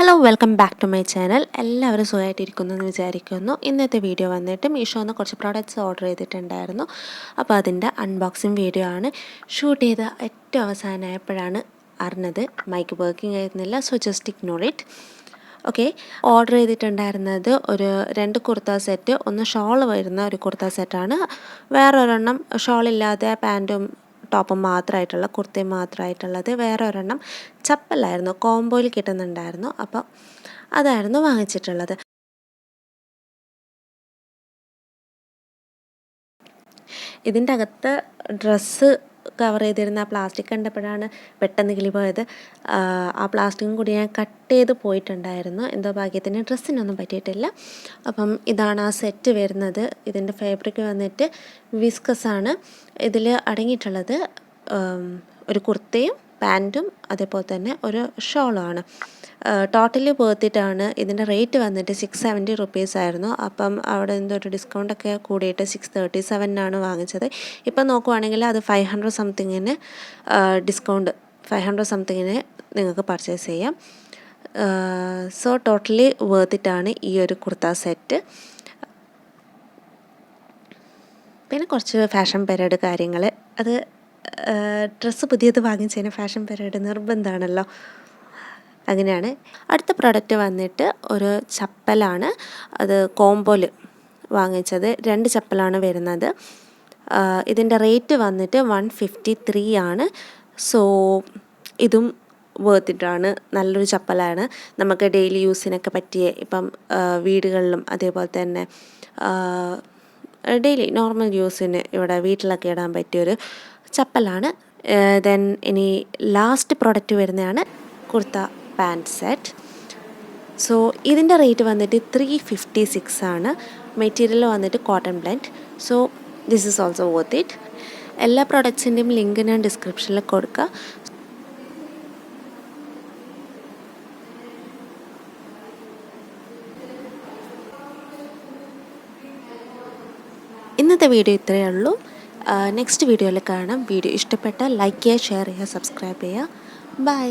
Hello welcome back to my channel. എല്ലാവരും സുഖമായിട്ടിരിക്കുന്നു എന്ന് വിചാരിക്കുന്നു. ഇന്നത്തെ വീഡിയോ വന്നിട്ട് മീഷോന്ന് കുറച്ച് പ്രോഡക്റ്റ്സ് ഓർഡർ ചെയ്തിട്ടുണ്ടായിരുന്നു. അപ്പോൾ അതിൻ്റെ അൺബോക്സിങ് വീഡിയോ ആണ്. ഷൂട്ട് ചെയ്ത ഏറ്റവും അവസാനമായപ്പോഴാണ് അറിഞ്ഞത് മൈക്ക് വർക്കിംഗ് ആയിരുന്നില്ല. So just ignore it. Okay, order ചെയ്തിട്ടുണ്ടായിരുന്നത് ഒരു 2 കുർത്ത സെറ്റ്, ഒന്ന് ഷോൾ വരുന്ന ഒരു കുർത്ത സെറ്റാണ്, വേറൊരെണ്ണം ഷോളില്ലാതെ പാൻറ്റും ടോപ്പും മാത്രമായിട്ടുള്ള കുർത്തയും മാത്രമായിട്ടുള്ളത്, വേറെ ഒരെണ്ണം ചപ്പലായിരുന്നു, കോംബോയിൽ കിട്ടുന്നുണ്ടായിരുന്നു. അപ്പോൾ അതായിരുന്നു വാങ്ങിച്ചിട്ടുള്ളത്. ഇതിൻ്റെ അകത്ത് ഡ്രസ്സ് കവർ ചെയ്തിരുന്ന ആ പ്ലാസ്റ്റിക് കണ്ടപ്പോഴാണ് പെട്ടെന്ന് കിളി പോയത്. ആ പ്ലാസ്റ്റിക്കും കൂടി ഞാൻ കട്ട് ചെയ്ത് പോയിട്ടുണ്ടായിരുന്നു. എന്തോ ഭാഗ്യത്തിന് ഡ്രസ്സിനൊന്നും പറ്റിയിട്ടില്ല. അപ്പം ഇതാണ് ആ സെറ്റ് വരുന്നത്. ഇതിൻ്റെ ഫാബ്രിക് വന്നിട്ട് വിസ്കസാണ്. ഇതിൽ അടങ്ങിയിട്ടുള്ളത് ഒരു കുർത്തയും പാൻറ്റും അതേപോലെ തന്നെ ഒരു ഷോളുമാണ്. ടോട്ടലി വേർത്തിട്ടാണ്. ഇതിൻ്റെ റേറ്റ് വന്നിട്ട് 670 റുപ്പീസ് ആയിരുന്നു. അപ്പം അവിടെ എന്തോ ഒരു ഡിസ്കൗണ്ടൊക്കെ കൂടിയിട്ട് 637 വാങ്ങിച്ചത്. ഇപ്പം നോക്കുവാണെങ്കിൽ അത് 500 സംതിങ്ങിന് ഡിസ്കൗണ്ട്, 500 സംതിങ്ങിന് നിങ്ങൾക്ക് പർച്ചേസ് ചെയ്യാം. സോ ടോട്ടലി വേർത്തിട്ടാണ് ഈ ഒരു കുർത്ത സെറ്റ്. പിന്നെ കുറച്ച് ഫാഷൻ പരേഡ് കാര്യങ്ങൾ, അത് ഡ്രസ്സ് പുതിയത് വാങ്ങിച്ചതിന് ഫാഷൻ പരേഡ് നിർബന്ധമാണല്ലോ, അങ്ങനെയാണ്. അടുത്ത പ്രൊഡക്റ്റ് വന്നിട്ട് ഒരു ചപ്പലാണ്. അത് കോംബോയിൽ വാങ്ങിച്ചത് 2 ചപ്പലാണ് വരുന്നത്. ഇതിൻ്റെ റേറ്റ് വന്നിട്ട് 153 ആണ്. സോ ഇതും വേർത്തിട്ടാണ്, നല്ലൊരു ചപ്പലാണ്. നമുക്ക് ഡെയിലി യൂസിനൊക്കെ പറ്റിയ, ഇപ്പം വീടുകളിലും അതേപോലെ തന്നെ ഡെയിലി നോർമൽ യൂസിന് ഇവിടെ വീട്ടിലൊക്കെ ഇടാൻ പറ്റിയൊരു ചപ്പലാണ്. ദെൻ ഇനി ലാസ്റ്റ് പ്രൊഡക്റ്റ് വരുന്നതാണ് കുർത്ത പാൻറ്റ് സെറ്റ്. സോ ഇതിൻ്റെ റേറ്റ് വന്നിട്ട് 356 ആണ്. മെറ്റീരിയൽ വന്നിട്ട് cotton blend. So this is also worth it. എല്ലാ പ്രൊഡക്ട്സിൻ്റെയും ലിങ്ക് ഞാൻ ഡിസ്ക്രിപ്ഷനിൽ കൊടുക്കുക. ഇന്നത്തെ വീഡിയോ ഇത്രയേ ഉള്ളൂ. നെക്സ്റ്റ് വീഡിയോയിൽ കാണാം. വീഡിയോ ഇഷ്ടപ്പെട്ടാൽ ലൈക്ക് ചെയ്യുക, ഷെയർ ചെയ്യുക, സബ്സ്ക്രൈബ് ചെയ്യുക. ബൈ.